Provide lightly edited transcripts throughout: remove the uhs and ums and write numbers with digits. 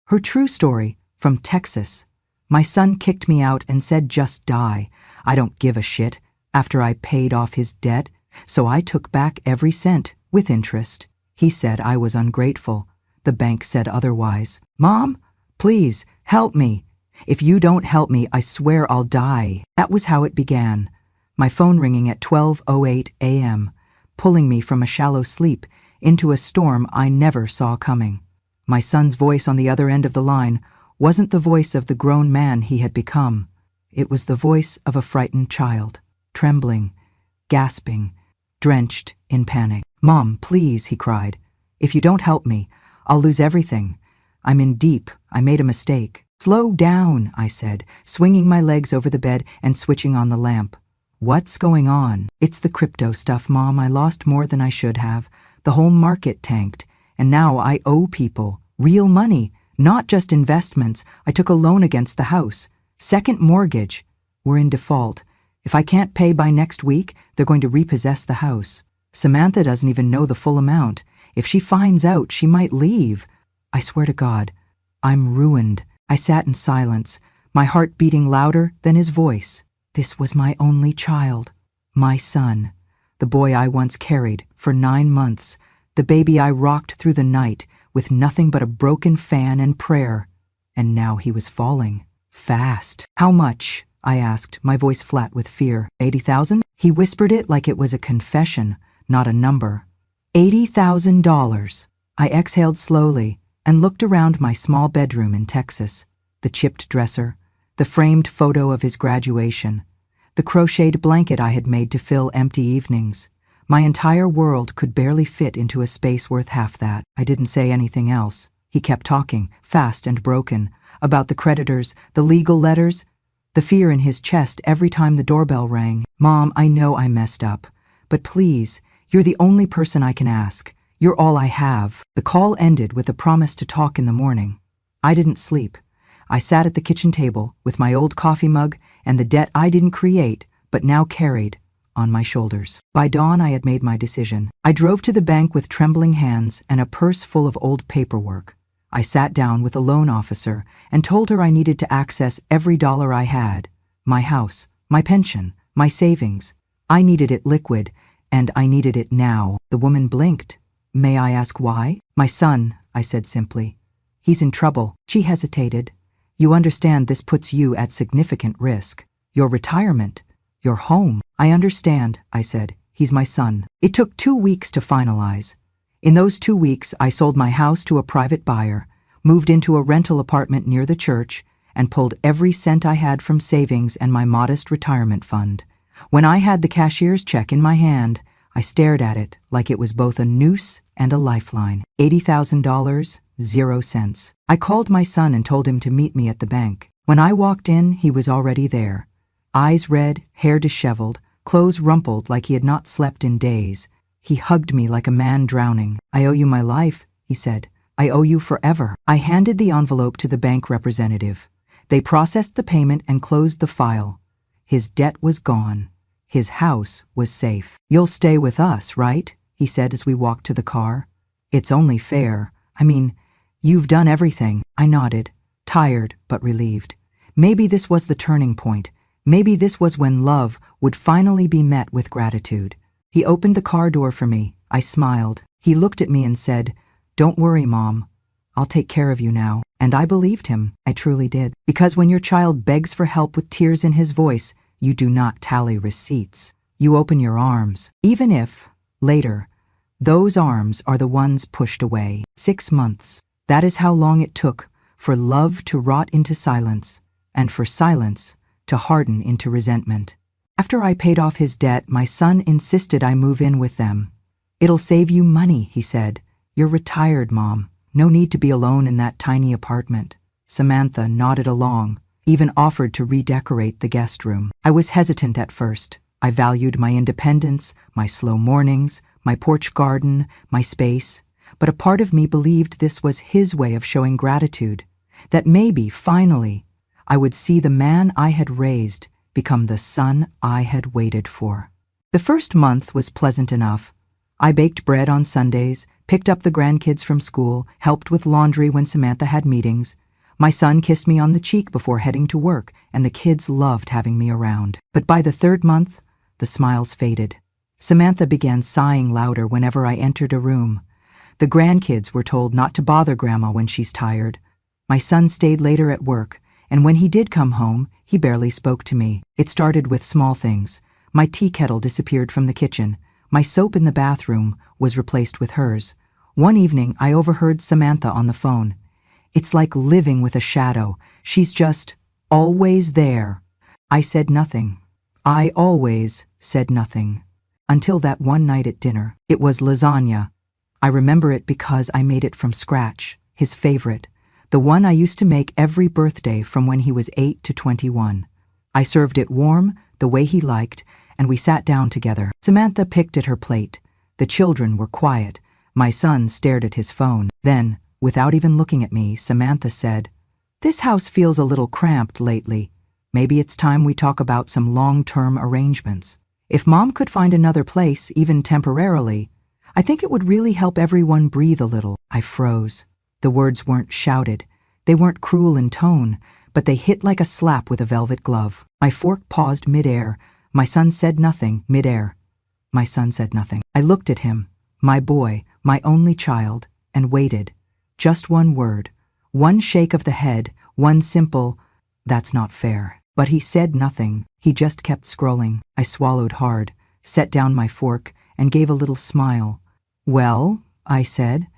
Her true story, from Texas. My son kicked me out and said just die. I don't give a shit, after I paid off his debt, so I took back every cent, with interest. He said I was ungrateful. The bank said otherwise. Mom, please, help me. If you don't help me, I swear I'll die. That was how it began. My phone ringing at 12:08 a.m., pulling me from a shallow sleep into a storm I never saw coming. My son's voice on the other end of the line wasn't the voice of the grown man he had become. It was the voice of a frightened child, trembling, gasping, drenched in panic. Mom, please, he cried. If you don't help me, I'll lose everything. I'm in deep. I made a mistake. Slow down, I said, swinging my legs over the bed and switching on the lamp. What's going on? It's the crypto stuff, Mom. I lost more than I should have. The whole market tanked, and now I owe people. Real money, not just investments. I took a loan against the house. Second mortgage. We're in default. If I can't pay by next week, they're going to repossess the house. Samantha doesn't even know the full amount. If she finds out, she might leave. I swear to God, I'm ruined. I sat in silence, my heart beating louder than his voice. This was my only child, my son, the boy I once carried for 9 months, the baby I rocked through the night with nothing but a broken fan and prayer. And now he was falling, fast. How much? I asked, my voice flat with fear. 80,000? He whispered it like it was a confession, not a number. $80,000. I exhaled slowly and looked around my small bedroom in Texas, the chipped dresser, the framed photo of his graduation, the crocheted blanket I had made to fill empty evenings. My entire world could barely fit into a space worth half that. I didn't say anything else. He kept talking, fast and broken, about the creditors, the legal letters, the fear in his chest every time the doorbell rang. Mom, I know I messed up, but please, you're the only person I can ask. You're all I have. The call ended with a promise to talk in the morning. I didn't sleep. I sat at the kitchen table with my old coffee mug and the debt I didn't create, but now carried, on my shoulders. By dawn, I had made my decision. I drove to the bank with trembling hands and a purse full of old paperwork. I sat down with a loan officer and told her I needed to access every dollar I had. My house, my pension, my savings. I needed it liquid, and I needed it now. The woman blinked. May I ask why? My son, I said simply. He's in trouble. She hesitated. You understand this puts you at significant risk. Your retirement, your home. I understand, I said. He's my son. It took 2 weeks to finalize. In those 2 weeks, I sold my house to a private buyer, moved into a rental apartment near the church, and pulled every cent I had from savings and my modest retirement fund. When I had the cashier's check in my hand, I stared at it like it was both a noose and a lifeline. $80,000, 0 cents. I called my son and told him to meet me at the bank. When I walked in, he was already there. Eyes red, hair disheveled, clothes rumpled like he had not slept in days. He hugged me like a man drowning. I owe you my life, he said. I owe you forever. I handed the envelope to the bank representative. They processed the payment and closed the file. His debt was gone. His house was safe. You'll stay with us, right? He said as we walked to the car. It's only fair. I mean, you've done everything. I nodded, tired but relieved. Maybe this was the turning point. Maybe this was when love would finally be met with gratitude. He opened the car door for me. I smiled. He looked at me and said, "Don't worry, Mom. I'll take care of you now." And I believed him. I truly did. Because when your child begs for help with tears in his voice, you do not tally receipts. You open your arms. Even if, later, those arms are the ones pushed away. 6 months. That is how long it took for love to rot into silence, and for silence to harden into resentment. After I paid off his debt, my son insisted I move in with them. "It'll save you money," he said. "You're retired, Mom. No need to be alone in that tiny apartment." Samantha nodded along, even offered to redecorate the guest room. I was hesitant at first. I valued my independence, my slow mornings, my porch garden, my space. But a part of me believed this was his way of showing gratitude, that maybe, finally, I would see the man I had raised become the son I had waited for. The first month was pleasant enough. I baked bread on Sundays, picked up the grandkids from school, helped with laundry when Samantha had meetings. My son kissed me on the cheek before heading to work, and the kids loved having me around. But by the third month, the smiles faded. Samantha began sighing louder whenever I entered a room. The grandkids were told not to bother Grandma when she's tired. My son stayed later at work, and when he did come home, he barely spoke to me. It started with small things. My tea kettle disappeared from the kitchen. My soap in the bathroom was replaced with hers. One evening, I overheard Samantha on the phone. "It's like living with a shadow. She's just always there." I said nothing. I always said nothing. Until that one night at dinner. It was lasagna. I remember it because I made it from scratch, his favorite, the one I used to make every birthday from when he was 8 to 21. I served it warm, the way he liked, and we sat down together. Samantha picked at her plate. The children were quiet. My son stared at his phone. Then, without even looking at me, Samantha said, "This house feels a little cramped lately. Maybe it's time we talk about some long-term arrangements. If Mom could find another place, even temporarily, I think it would really help everyone breathe a little." I froze. The words weren't shouted. They weren't cruel in tone, but they hit like a slap with a velvet glove. My fork paused midair. My son said nothing, midair. My son said nothing. I looked at him, my boy, my only child, and waited. Just one word, one shake of the head, one simple, "That's not fair." But he said nothing. He just kept scrolling. I swallowed hard, set down my fork, and gave a little smile. "Well," I said,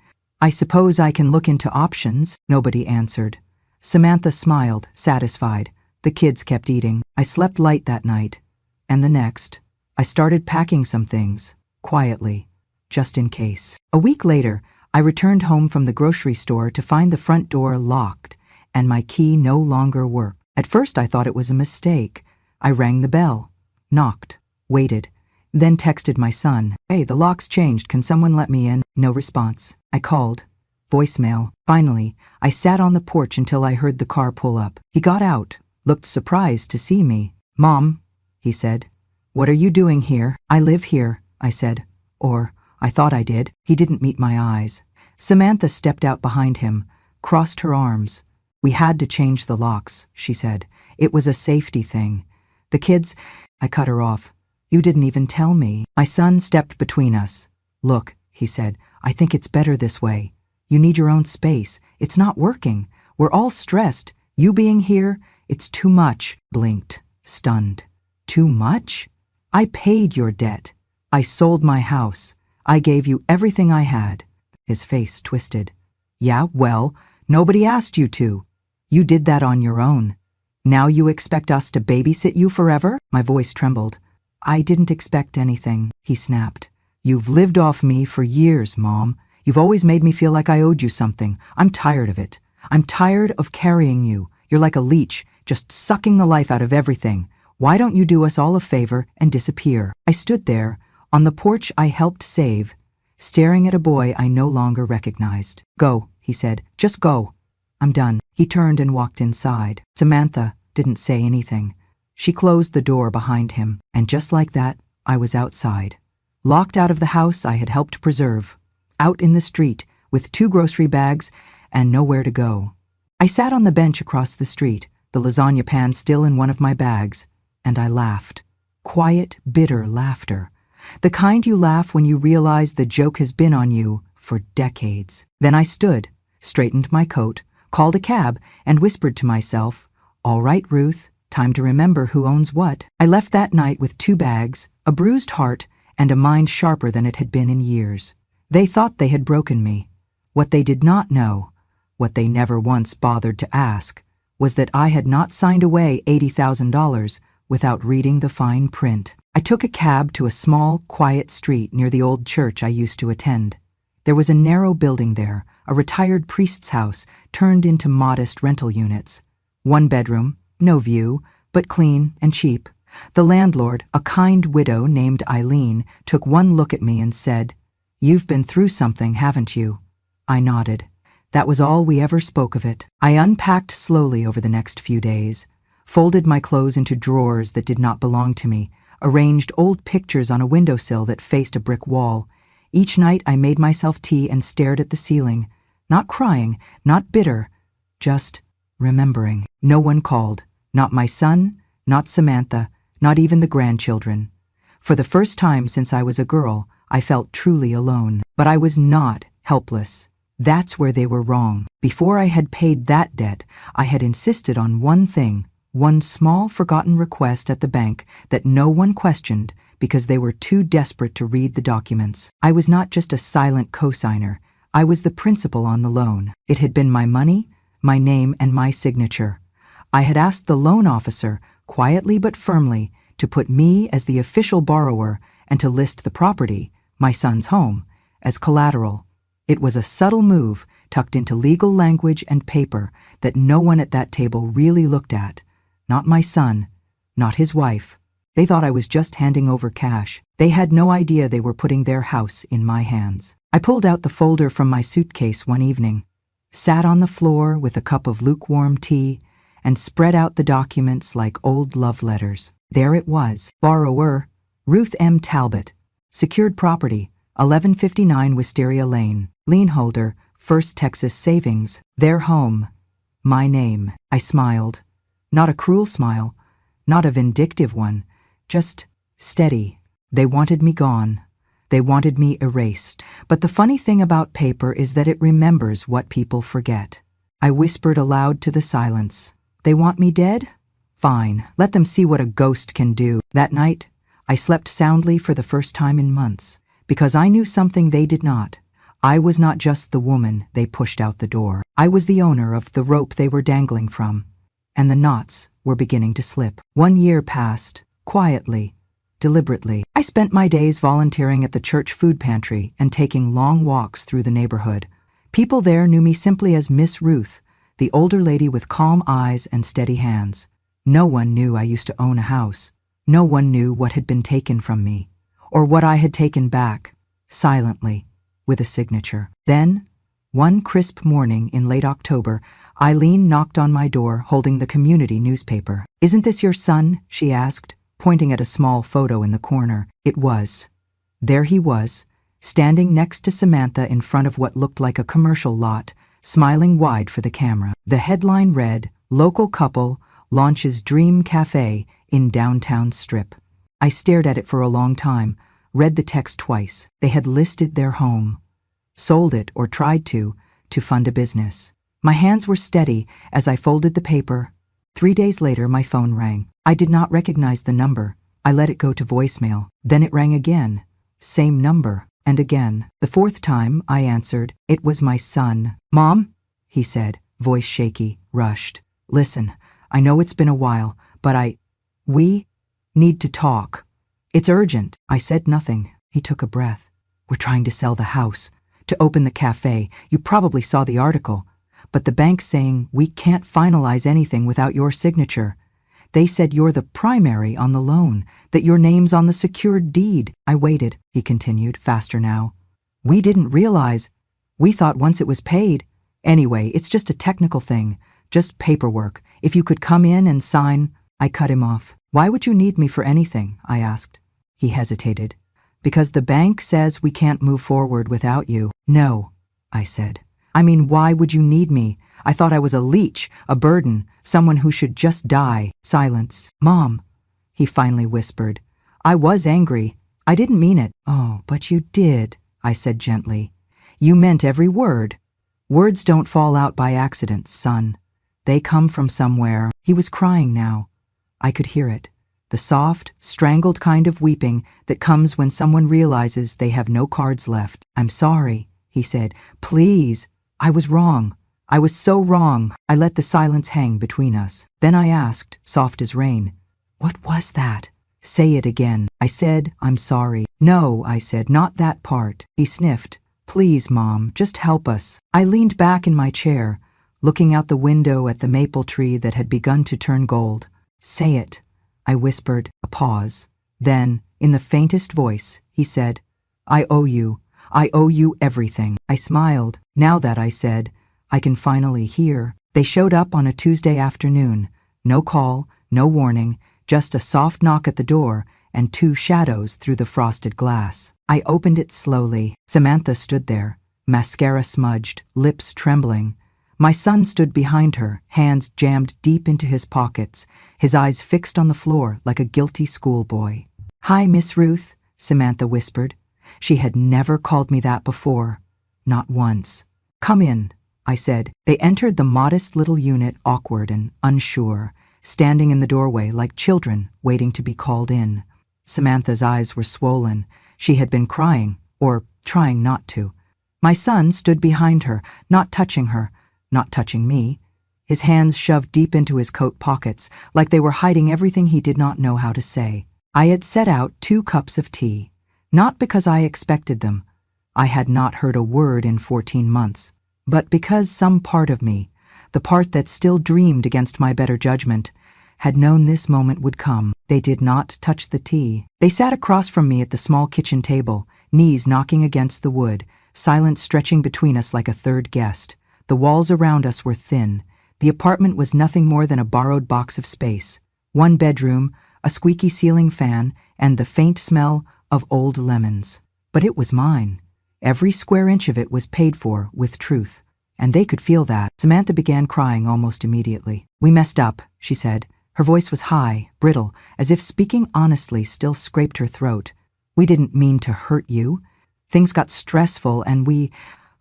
"I suppose I can look into options." Nobody answered. Samantha smiled, satisfied. The kids kept eating. I slept light that night. And the next, I started packing some things, quietly, just in case. A week later, I returned home from the grocery store to find the front door locked, and my key no longer worked. At first I thought it was a mistake. I rang the bell, knocked, waited, then texted my son, "Hey, the lock's changed, can someone let me in?" No response. I called. Voicemail. Finally, I sat on the porch until I heard the car pull up. He got out, looked surprised to see me. "Mom," he said, "what are you doing here?" "I live here," I said. Or, I thought I did. He didn't meet my eyes. Samantha stepped out behind him, crossed her arms. "We had to change the locks," she said. "It was a safety thing. The kids—" I cut her off. "You didn't even tell me." My son stepped between us. "Look," he said, "I think it's better this way. You need your own space. It's not working. We're all stressed. You being here, it's too much." Blinked, stunned. "Too much? I paid your debt. I sold my house. I gave you everything I had." His face twisted. "Yeah, well, nobody asked you to. You did that on your own. Now you expect us to babysit you forever?" My voice trembled. "I didn't expect anything," he snapped. "You've lived off me for years, Mom. You've always made me feel like I owed you something. I'm tired of it. I'm tired of carrying you. You're like a leech, just sucking the life out of everything. Why don't you do us all a favor and disappear?" I stood there, on the porch I helped save, staring at a boy I no longer recognized. "Go," he said. "Just go. I'm done." He turned and walked inside. Samantha didn't say anything. She closed the door behind him, and just like that, I was outside. Locked out of the house I had helped preserve. Out in the street, with 2 grocery bags and nowhere to go. I sat on the bench across the street, the lasagna pan still in one of my bags, and I laughed. Quiet, bitter laughter. The kind you laugh when you realize the joke has been on you for decades. Then I stood, straightened my coat, called a cab, and whispered to myself, "All right, Ruth, time to remember who owns what." I left that night with 2 bags, a bruised heart, and a mind sharper than it had been in years. They thought they had broken me. What they did not know, what they never once bothered to ask, was that I had not signed away $80,000 without reading the fine print. I took a cab to a small, quiet street near the old church I used to attend. There was a narrow building there, a retired priest's house turned into modest rental units. 1 bedroom, no view, but clean and cheap. The landlord, a kind widow named Eileen, took one look at me and said, "You've been through something, haven't you?" I nodded. That was all we ever spoke of it. I unpacked slowly over the next few days, folded my clothes into drawers that did not belong to me, arranged old pictures on a windowsill that faced a brick wall. Each night I made myself tea and stared at the ceiling, not crying, not bitter, just remembering. No one called, not my son, not Samantha, not even the grandchildren. For the first time since I was a girl, I felt truly alone. But I was not helpless. That's where they were wrong. Before I had paid that debt, I had insisted on one thing, one small forgotten request at the bank that no one questioned because they were too desperate to read the documents. I was not just a silent cosigner. I was the principal on the loan. It had been my money, my name, and my signature. I had asked the loan officer, quietly but firmly, to put me as the official borrower and to list the property, my son's home, as collateral. It was a subtle move tucked into legal language and paper that no one at that table really looked at. Not my son, not his wife. They thought I was just handing over cash. They had no idea they were putting their house in my hands. I pulled out the folder from my suitcase one evening, sat on the floor with a cup of lukewarm tea, and spread out the documents like old love letters. There it was. Borrower, Ruth M. Talbot. Secured property, 1159 Wisteria Lane. Lien holder, First Texas Savings. Their home. My name. I smiled. Not a cruel smile, not a vindictive one, just steady. They wanted me gone. They wanted me erased. But the funny thing about paper is that it remembers what people forget. I whispered aloud to the silence. They want me dead? Fine, let them see what a ghost can do. That night, I slept soundly for the first time in months, because I knew something they did not. I was not just the woman they pushed out the door. I was the owner of the rope they were dangling from, and the knots were beginning to slip. 1 year passed, quietly, deliberately. I spent my days volunteering at the church food pantry and taking long walks through the neighborhood. People there knew me simply as Miss Ruth, the older lady with calm eyes and steady hands. No one knew I used to own a house. No one knew what had been taken from me, or what I had taken back, silently, with a signature. Then, one crisp morning in late October, Eileen knocked on my door holding the community newspaper. "Isn't this your son?" she asked, pointing at a small photo in the corner. It was. There he was, standing next to Samantha in front of what looked like a commercial lot, smiling wide for the camera. The headline read, "Local couple launches Dream Cafe in downtown Strip." I stared at it for a long time, read the text twice. They had listed their home, sold it or tried to fund a business. My hands were steady as I folded the paper. 3 days later, my phone rang. I did not recognize the number. I let it go to voicemail. Then it rang again. Same number. And again. The fourth time, I answered. It was my son. "Mom," he said, voice shaky, rushed. "Listen, I know it's been a while, but we need to talk. It's urgent." I said nothing. He took a breath. "We're trying to sell the house, to open the cafe. You probably saw the article. But the bank's saying we can't finalize anything without your signature. They said you're the primary on the loan, that your name's on the secured deed." I waited, he continued, faster now. "We didn't realize. We thought once it was paid. Anyway, it's just a technical thing, just paperwork. If you could come in and sign." I cut him off. "Why would you need me for anything?" I asked. He hesitated. "Because the bank says we can't move forward without you." "No," I said. "I mean, why would you need me? I thought I was a leech, a burden, someone who should just die." Silence. "Mom," he finally whispered. "I was angry. I didn't mean it." "Oh, but you did," I said gently. "You meant every word. Words don't fall out by accident, son. They come from somewhere." He was crying now. I could hear it. The soft, strangled kind of weeping that comes when someone realizes they have no cards left. "I'm sorry," he said. "Please. I was wrong. I was so wrong." I let the silence hang between us. Then I asked, soft as rain, "What was that?" "Say it again." I said, "I'm sorry." "No," I said, "not that part." He sniffed. "Please, Mom, just help us." I leaned back in my chair, looking out the window at the maple tree that had begun to turn gold. "Say it," I whispered. A pause. Then, in the faintest voice, he said, "I owe you. I owe you everything." I smiled. Now that, I said, I can finally hear. They showed up on a Tuesday afternoon. No call, no warning, just a soft knock at the door and 2 shadows through the frosted glass. I opened it slowly. Samantha stood there, mascara smudged, lips trembling. My son stood behind her, hands jammed deep into his pockets, his eyes fixed on the floor like a guilty schoolboy. "Hi, Miss Ruth," Samantha whispered. She had never called me that before. Not once. "Come in," I said. They entered the modest little unit, awkward and unsure, standing in the doorway like children waiting to be called in. Samantha's eyes were swollen. She had been crying, or trying not to. My son stood behind her, not touching her, not touching me, his hands shoved deep into his coat pockets, like they were hiding everything he did not know how to say. I had set out 2 cups of tea, not because I expected them. I had not heard a word in 14 months, but because some part of me, the part that still dreamed against my better judgment, had known this moment would come. They did not touch the tea. They sat across from me at the small kitchen table, knees knocking against the wood, silence stretching between us like a third guest. The walls around us were thin. The apartment was nothing more than a borrowed box of space. 1 bedroom, a squeaky ceiling fan, and the faint smell of old lemons. But it was mine. Every square inch of it was paid for with truth. And they could feel that. Samantha began crying almost immediately. "We messed up," she said. Her voice was high, brittle, as if speaking honestly still scraped her throat. "We didn't mean to hurt you. Things got stressful and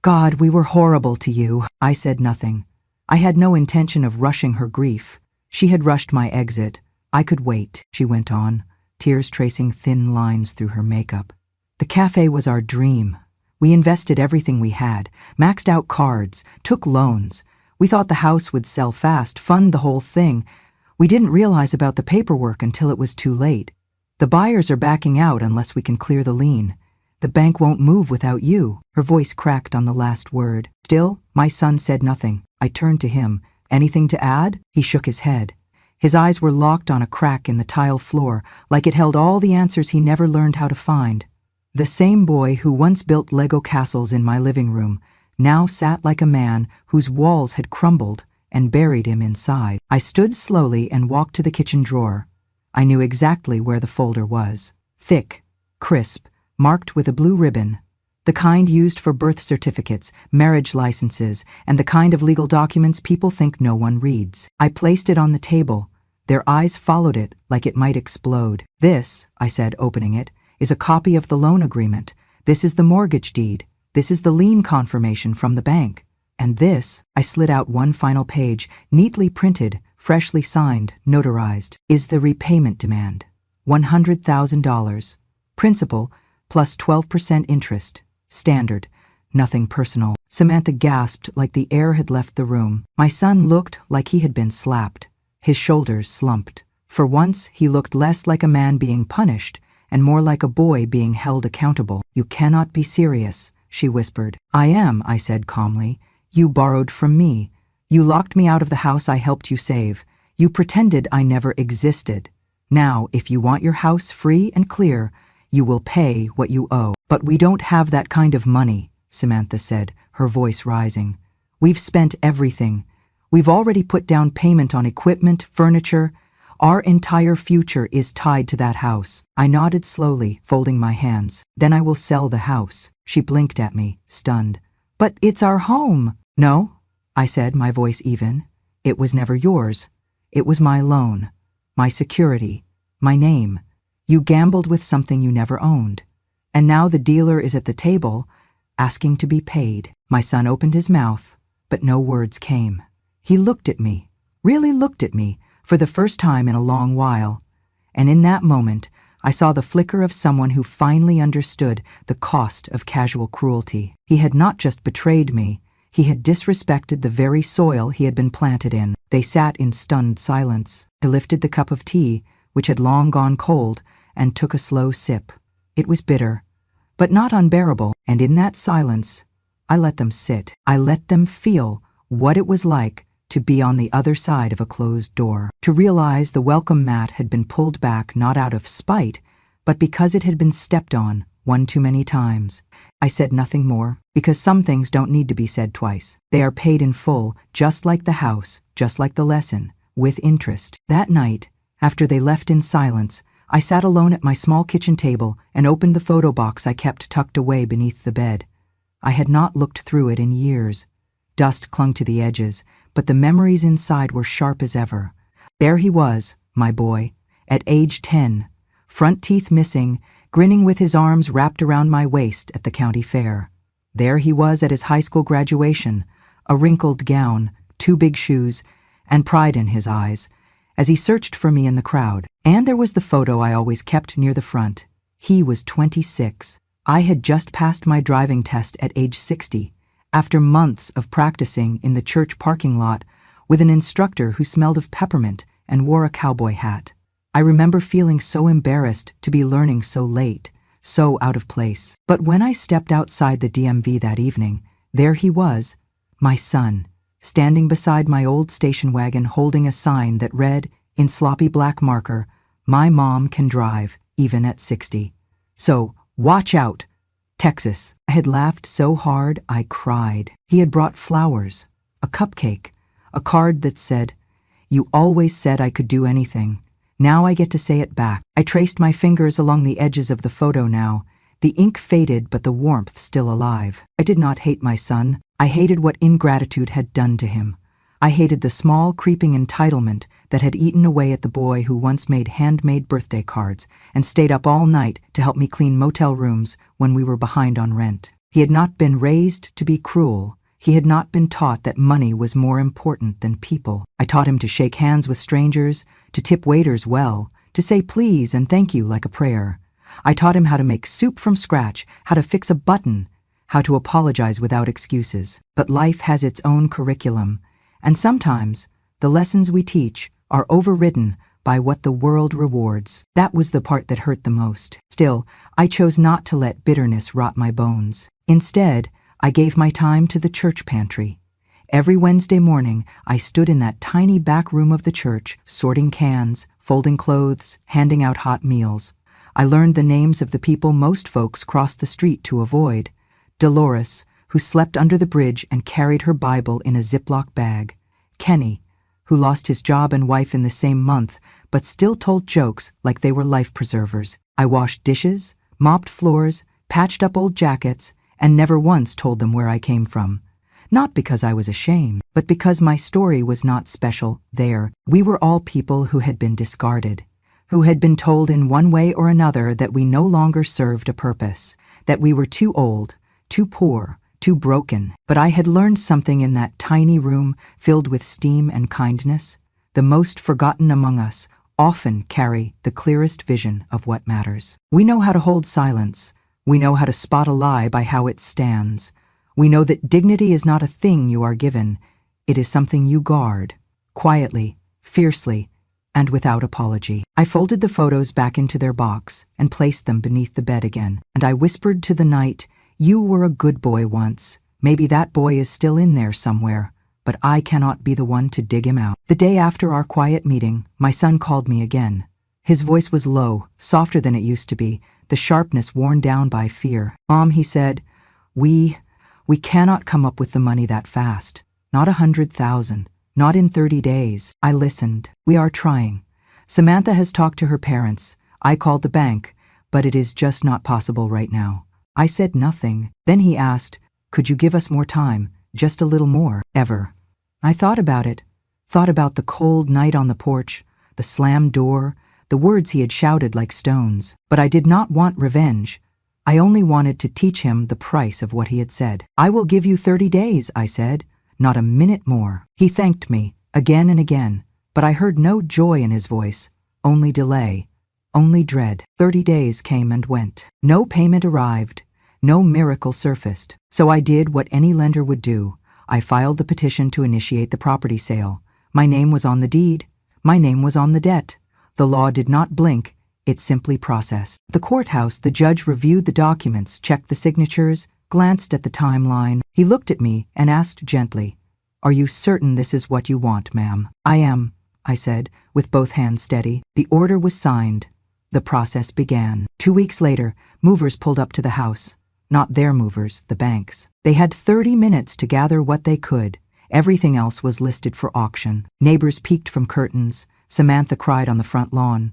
God, we were horrible to you." I said nothing. I had no intention of rushing her grief. She had rushed my exit. I could wait, she went on, tears tracing thin lines through her makeup. "The cafe was our dream. We invested everything we had, maxed out cards, took loans. We thought the house would sell fast, fund the whole thing. We didn't realize about the paperwork until it was too late. The buyers are backing out unless we can clear the lien. The bank won't move without you." Her voice cracked on the last word. Still, my son said nothing. I turned to him. "Anything to add?" He shook his head. His eyes were locked on a crack in the tile floor, like it held all the answers he never learned how to find. The same boy who once built Lego castles in my living room now sat like a man whose walls had crumbled and buried him inside. I stood slowly and walked to the kitchen drawer. I knew exactly where the folder was. Thick, crisp, marked with a blue ribbon. The kind used for birth certificates, marriage licenses, and the kind of legal documents people think no one reads. I placed it on the table. Their eyes followed it like it might explode. "This," I said, opening it, "is a copy of the loan agreement. This is the mortgage deed. This is the lien confirmation from the bank. And this," I slid out 1 final page, neatly printed, freshly signed, notarized, "is the repayment demand. $100,000. Principal plus 12% interest. Standard. Nothing personal." Samantha gasped like the air had left the room. My son looked like he had been slapped. His shoulders slumped. For once, he looked less like a man being punished and more like a boy being held accountable. "You cannot be serious," she whispered. "I am," I said calmly. "You borrowed from me. You locked me out of the house I helped you save. You pretended I never existed. Now, if you want your house free and clear, you will pay what you owe." "But we don't have that kind of money," Samantha said, her voice rising. "We've spent everything. We've already put down payment on equipment, furniture. Our entire future is tied to that house." I nodded slowly, folding my hands. "Then I will sell the house." She blinked at me, stunned. "But it's our home." "No," I said, my voice even. "It was never yours. It was my loan, my security, my name. You gambled with something you never owned. And now the dealer is at the table, asking to be paid." My son opened his mouth, but no words came. He looked at me, really looked at me, for the first time in a long while. And in that moment, I saw the flicker of someone who finally understood the cost of casual cruelty. He had not just betrayed me, he had disrespected the very soil he had been planted in. They sat in stunned silence. I lifted the cup of tea, which had long gone cold, and took a slow sip. It was bitter, but not unbearable, and in that silence, I let them sit. I let them feel what it was like to be on the other side of a closed door, to realize the welcome mat had been pulled back not out of spite, but because it had been stepped on one too many times. I said nothing more, because some things don't need to be said twice. They are paid in full, just like the house, just like the lesson, with interest. That night, after they left in silence, I sat alone at my small kitchen table and opened the photo box I kept tucked away beneath the bed. I had not looked through it in years. Dust clung to the edges, but the memories inside were sharp as ever. There he was, my boy, at age 10, front teeth missing, grinning with his arms wrapped around my waist at the county fair. There he was at his high school graduation, a wrinkled gown, 2 big shoes, and pride in his eyes, as he searched for me in the crowd. And there was the photo I always kept near the front. He was 26. I had just passed my driving test at age 60, after months of practicing in the church parking lot with an instructor who smelled of peppermint and wore a cowboy hat. I remember feeling so embarrassed to be learning so late, so out of place. But when I stepped outside the DMV that evening, there he was, my son, standing beside my old station wagon holding a sign that read, in sloppy black marker, "My mom can drive, even at 60. So, watch out, Texas." I had laughed so hard I cried. He had brought flowers, a cupcake, a card that said, "You always said I could do anything. Now I get to say it back." I traced my fingers along the edges of the photo now, the ink faded but the warmth still alive. I did not hate my son. I hated what ingratitude had done to him. I hated the small, creeping entitlement that had eaten away at the boy who once made handmade birthday cards and stayed up all night to help me clean motel rooms when we were behind on rent. He had not been raised to be cruel. He had not been taught that money was more important than people. I taught him to shake hands with strangers, to tip waiters well, to say please and thank you like a prayer. I taught him how to make soup from scratch, how to fix a button, how to apologize without excuses. But life has its own curriculum, and sometimes the lessons we teach are overridden by what the world rewards. That was the part that hurt the most. Still, I chose not to let bitterness rot my bones. Instead, I gave my time to the church pantry. Every Wednesday morning, I stood in that tiny back room of the church, sorting cans, folding clothes, handing out hot meals. I learned the names of the people most folks crossed the street to avoid. Dolores, who slept under the bridge and carried her Bible in a Ziploc bag. Kenny, who lost his job and wife in the same month, but still told jokes like they were life preservers. I washed dishes, mopped floors, patched up old jackets, and never once told them where I came from. Not because I was ashamed, but because my story was not special there. We were all people who had been discarded, who had been told in one way or another that we no longer served a purpose, that we were too old, too poor, too broken. But I had learned something in that tiny room filled with steam and kindness. The most forgotten among us often carry the clearest vision of what matters. We know how to hold silence. We know how to spot a lie by how it stands. We know that dignity is not a thing you are given. It is something you guard, quietly, fiercely, and without apology. I folded the photos back into their box and placed them beneath the bed again, and I whispered to the night, "You were a good boy once. Maybe that boy is still in there somewhere, but I cannot be the one to dig him out." The day after our quiet meeting, my son called me again. His voice was low, softer than it used to be, the sharpness worn down by fear. "Mom," he said, we cannot come up with the money that fast. Not 100,000, not in 30 days. I listened. "We are trying. Samantha has talked to her parents. I called the bank, but it is just not possible right now." I said nothing. Then he asked, "Could you give us more time, just a little more?" "Ever." I thought about it, thought about the cold night on the porch, the slammed door, the words he had shouted like stones. But I did not want revenge. I only wanted to teach him the price of what he had said. "I will give you 30 days, I said, "not a minute more." He thanked me, again and again, but I heard no joy in his voice, only delay, only dread. 30 days came and went. No payment arrived. No miracle surfaced. So I did what any lender would do. I filed the petition to initiate the property sale. My name was on the deed. My name was on the debt. The law did not blink. It simply processed. At the courthouse, the judge reviewed the documents, checked the signatures, glanced at the timeline. He looked at me and asked gently, "Are you certain this is what you want, ma'am?" "I am," I said, with both hands steady. The order was signed. The process began. 2 weeks later, movers pulled up to the house. Not their movers, the bank's. They had 30 minutes to gather what they could. Everything else was listed for auction. Neighbors peeked from curtains. Samantha cried on the front lawn.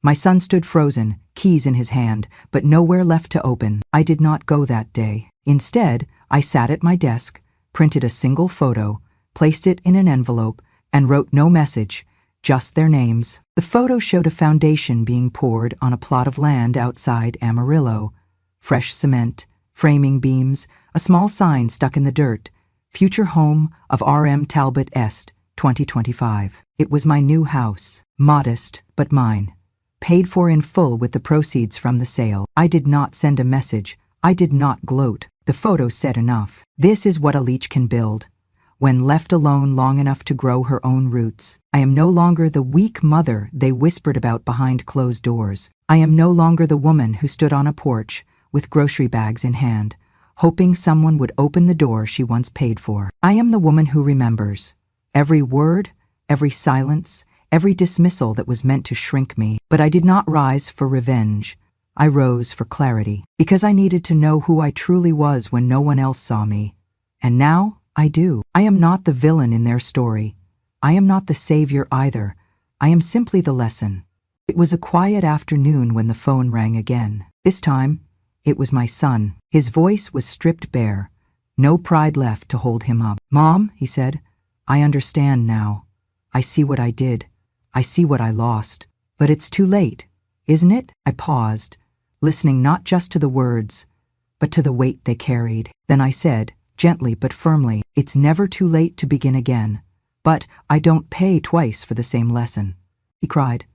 My son stood frozen, keys in his hand, but nowhere left to open. I did not go that day. Instead, I sat at my desk, printed a single photo, placed it in an envelope, and wrote no message, just their names. The photo showed a foundation being poured on a plot of land outside Amarillo. Fresh cement, framing beams, a small sign stuck in the dirt, future home of R.M. Talbot Est, 2025. It was my new house, modest but mine, paid for in full with the proceeds from the sale. I did not send a message. I did not gloat. The photo said enough. This is what a leech can build, when left alone long enough to grow her own roots. I am no longer the weak mother they whispered about behind closed doors. I am no longer the woman who stood on a porch with grocery bags in hand, hoping someone would open the door she once paid for. I am the woman who remembers every word, every silence, every dismissal that was meant to shrink me. But I did not rise for revenge. I rose for clarity, because I needed to know who I truly was when no one else saw me. And now, I do. I am not the villain in their story. I am not the savior either. I am simply the lesson. It was a quiet afternoon when the phone rang again. This time, it was my son. His voice was stripped bare. No pride left to hold him up. "Mom," he said, "I understand now. I see what I did. I see what I lost. But it's too late, isn't it?" I paused, listening not just to the words, but to the weight they carried. Then I said, gently but firmly, "It's never too late to begin again. But I don't pay twice for the same lesson." He cried.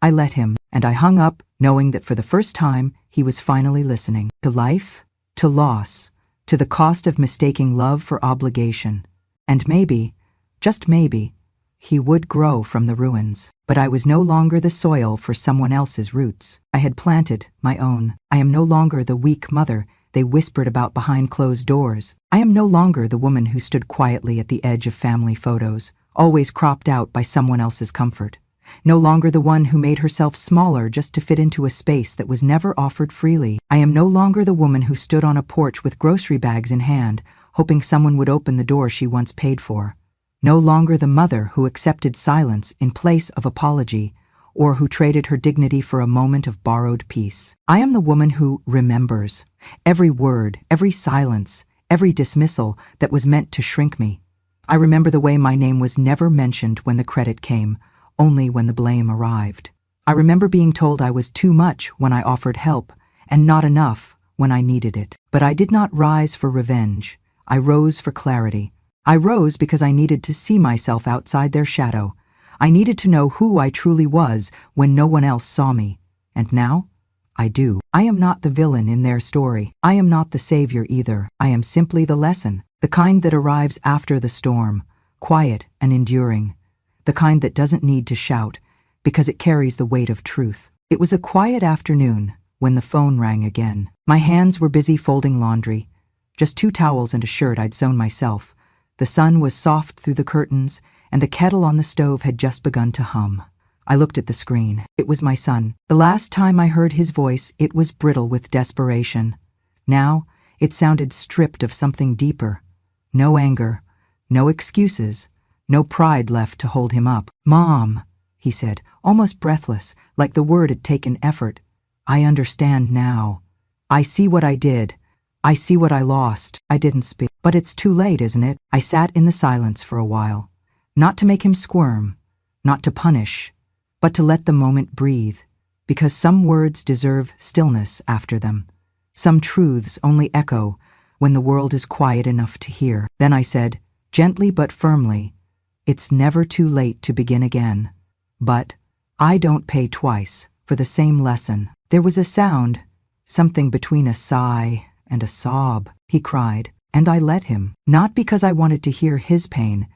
I let him, and I hung up, knowing that for the first time he was finally listening. To life, to loss, to the cost of mistaking love for obligation. And maybe, just maybe, he would grow from the ruins. But I was no longer the soil for someone else's roots. I had planted my own. I am no longer the weak mother they whispered about behind closed doors. I am no longer the woman who stood quietly at the edge of family photos, always cropped out by someone else's comfort. No longer the one who made herself smaller just to fit into a space that was never offered freely. I am no longer the woman who stood on a porch with grocery bags in hand, hoping someone would open the door she once paid for. No longer the mother who accepted silence in place of apology, or who traded her dignity for a moment of borrowed peace. I am the woman who remembers every word, every silence, every dismissal that was meant to shrink me. I remember the way my name was never mentioned when the credit came, only when the blame arrived. I remember being told I was too much when I offered help, and not enough when I needed it. But I did not rise for revenge. I rose for clarity. I rose because I needed to see myself outside their shadow. I needed to know who I truly was when no one else saw me. And now, I do. I am not the villain in their story. I am not the savior either. I am simply the lesson, the kind that arrives after the storm, quiet and enduring, the kind that doesn't need to shout because it carries the weight of truth. It was a quiet afternoon when the phone rang again. My hands were busy folding laundry, just 2 towels and a shirt I'd sewn myself. The sun was soft through the curtains, and the kettle on the stove had just begun to hum. I looked at the screen. It was my son. The last time I heard his voice, it was brittle with desperation. Now, it sounded stripped of something deeper. No anger, no excuses, no pride left to hold him up. "Mom," he said, almost breathless, like the word had taken effort. "I understand now. I see what I did. I see what I lost." I didn't speak. "But it's too late, isn't it?" I sat in the silence for a while. Not to make him squirm, not to punish, but to let the moment breathe, because some words deserve stillness after them. Some truths only echo when the world is quiet enough to hear. Then I said, gently but firmly, "It's never too late to begin again. But I don't pay twice for the same lesson." There was a sound, something between a sigh and a sob. He cried, and I let him, not because I wanted to hear his pain,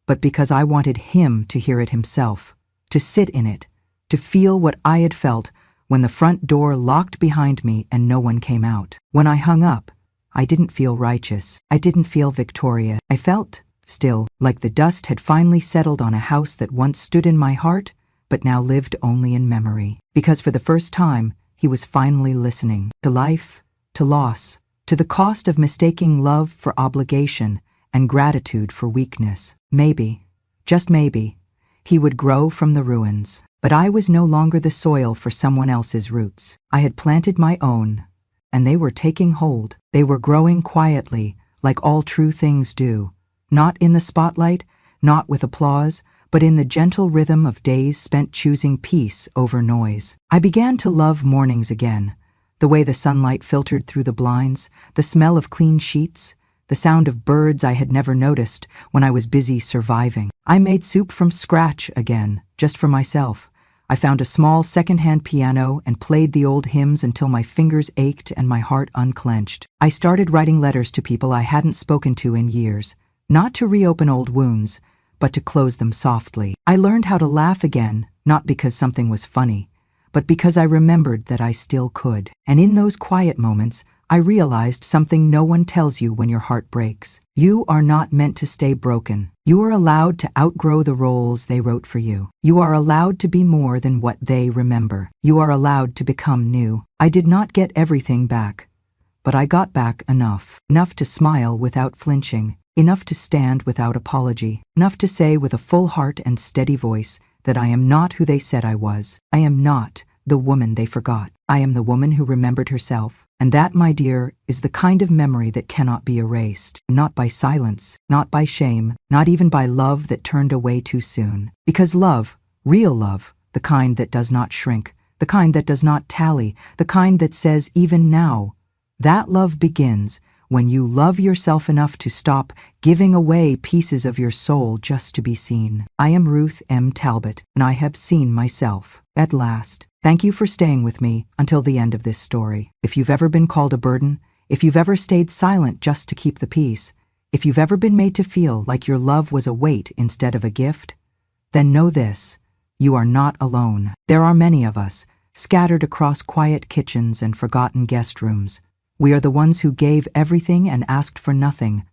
but because I wanted him to hear it himself, to sit in it, to feel what I had felt when the front door locked behind me and no one came out. When I hung up, I didn't feel righteous. I didn't feel victorious. I felt, still, like the dust had finally settled on a house that once stood in my heart, but now lived only in memory. Because for the first time, he was finally listening to life, to loss, to the cost of mistaking love for obligation and gratitude for weakness. Maybe, just maybe, he would grow from the ruins. But I was no longer the soil for someone else's roots. I had planted my own, and they were taking hold. They were growing quietly, like all true things do. Not in the spotlight, not with applause, but in the gentle rhythm of days spent choosing peace over noise. I began to love mornings again. The way the sunlight filtered through the blinds, the smell of clean sheets, the sound of birds I had never noticed when I was busy surviving. I made soup from scratch again, just for myself. I found a small second-hand piano and played the old hymns until my fingers ached and my heart unclenched. I started writing letters to people I hadn't spoken to in years, not to reopen old wounds, but to close them softly. I learned how to laugh again, not because something was funny, but because I remembered that I still could. And in those quiet moments, I realized something no one tells you when your heart breaks. You are not meant to stay broken. You are allowed to outgrow the roles they wrote for you. You are allowed to be more than what they remember. You are allowed to become new. I did not get everything back, but I got back enough. Enough to smile without flinching. Enough to stand without apology. Enough to say with a full heart and steady voice that I am not who they said I was. I am not the woman they forgot. I am the woman who remembered herself. And that, my dear, is the kind of memory that cannot be erased. Not by silence, not by shame, not even by love that turned away too soon. Because love, real love, the kind that does not shrink, the kind that does not tally, the kind that says even now, that love begins when you love yourself enough to stop giving away pieces of your soul just to be seen. I am Ruth M. Talbot, and I have seen myself. At last. Thank you for staying with me until the end of this story. If you've ever been called a burden, if you've ever stayed silent just to keep the peace, if you've ever been made to feel like your love was a weight instead of a gift, then know this: you are not alone. There are many of us, scattered across quiet kitchens and forgotten guest rooms. We are the ones who gave everything and asked for nothing,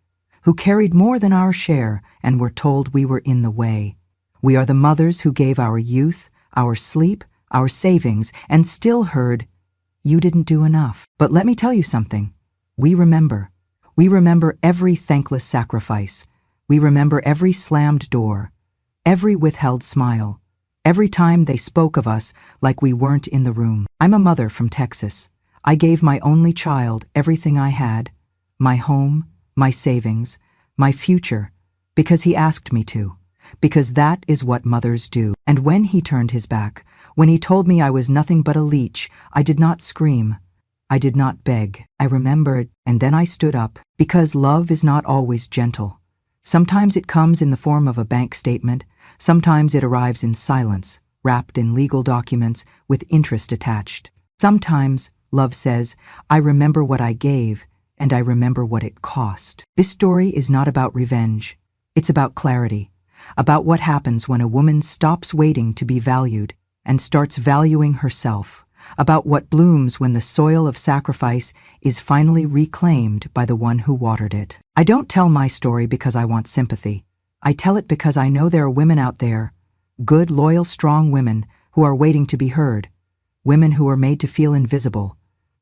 who carried more than our share and were told we were in the way. We are the mothers who gave our youth, our sleep, our savings, and still heard, "You didn't do enough." But let me tell you something. We remember. We remember every thankless sacrifice. We remember every slammed door, every withheld smile, every time they spoke of us like we weren't in the room. I'm a mother from Texas. I gave my only child everything I had, my home, my savings, my future, because he asked me to, because that is what mothers do. And when he turned his back, when he told me I was nothing but a leech, I did not scream. I did not beg. I remembered, and then I stood up, because love is not always gentle. Sometimes it comes in the form of a bank statement. Sometimes it arrives in silence, wrapped in legal documents with interest attached. Sometimes love says, I remember what I gave, and I remember what it cost. This story is not about revenge. It's about clarity, about what happens when a woman stops waiting to be valued and starts valuing herself, about what blooms when the soil of sacrifice is finally reclaimed by the one who watered it. I don't tell my story because I want sympathy. I tell it because I know there are women out there, good, loyal, strong women who are waiting to be heard, women who are made to feel invisible,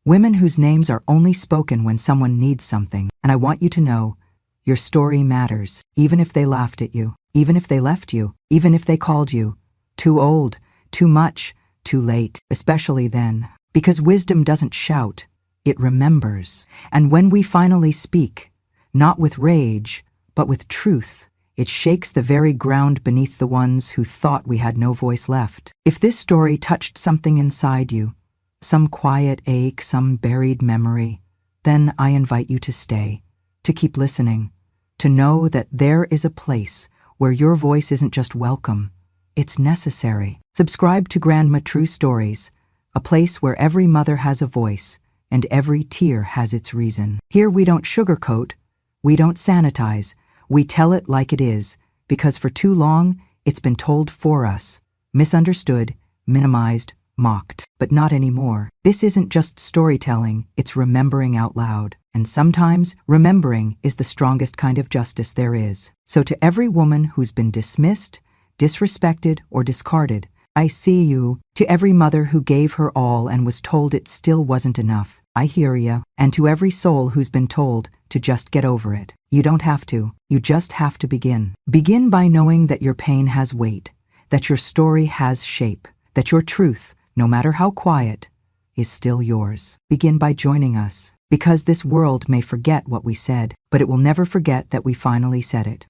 women whose names are only spoken when someone needs something. And I want you to know, your story matters, even if they laughed at you, even if they left you, even if they called you too old, too much, too late, especially then. Because wisdom doesn't shout, it remembers. And when we finally speak, not with rage, but with truth, it shakes the very ground beneath the ones who thought we had no voice left. If this story touched something inside you, some quiet ache, some buried memory, then I invite you to stay, to keep listening, to know that there is a place where your voice isn't just welcome, it's necessary. Subscribe to Grandma True Stories, a place where every mother has a voice and every tear has its reason. Here we don't sugarcoat, we don't sanitize, we tell it like it is, because for too long it's been told for us, misunderstood, minimized, mocked. But not anymore. This isn't just storytelling, it's remembering out loud. And sometimes remembering is the strongest kind of justice there is. So to every woman who's been dismissed, disrespected, or discarded, I see you. To every mother who gave her all and was told it still wasn't enough, I hear ya. And to every soul who's been told to just get over it, you don't have to. You just have to begin. Begin by knowing that your pain has weight, that your story has shape, that your truth, no matter how quiet, is still yours. Begin by joining us, because this world may forget what we said, but it will never forget that we finally said it.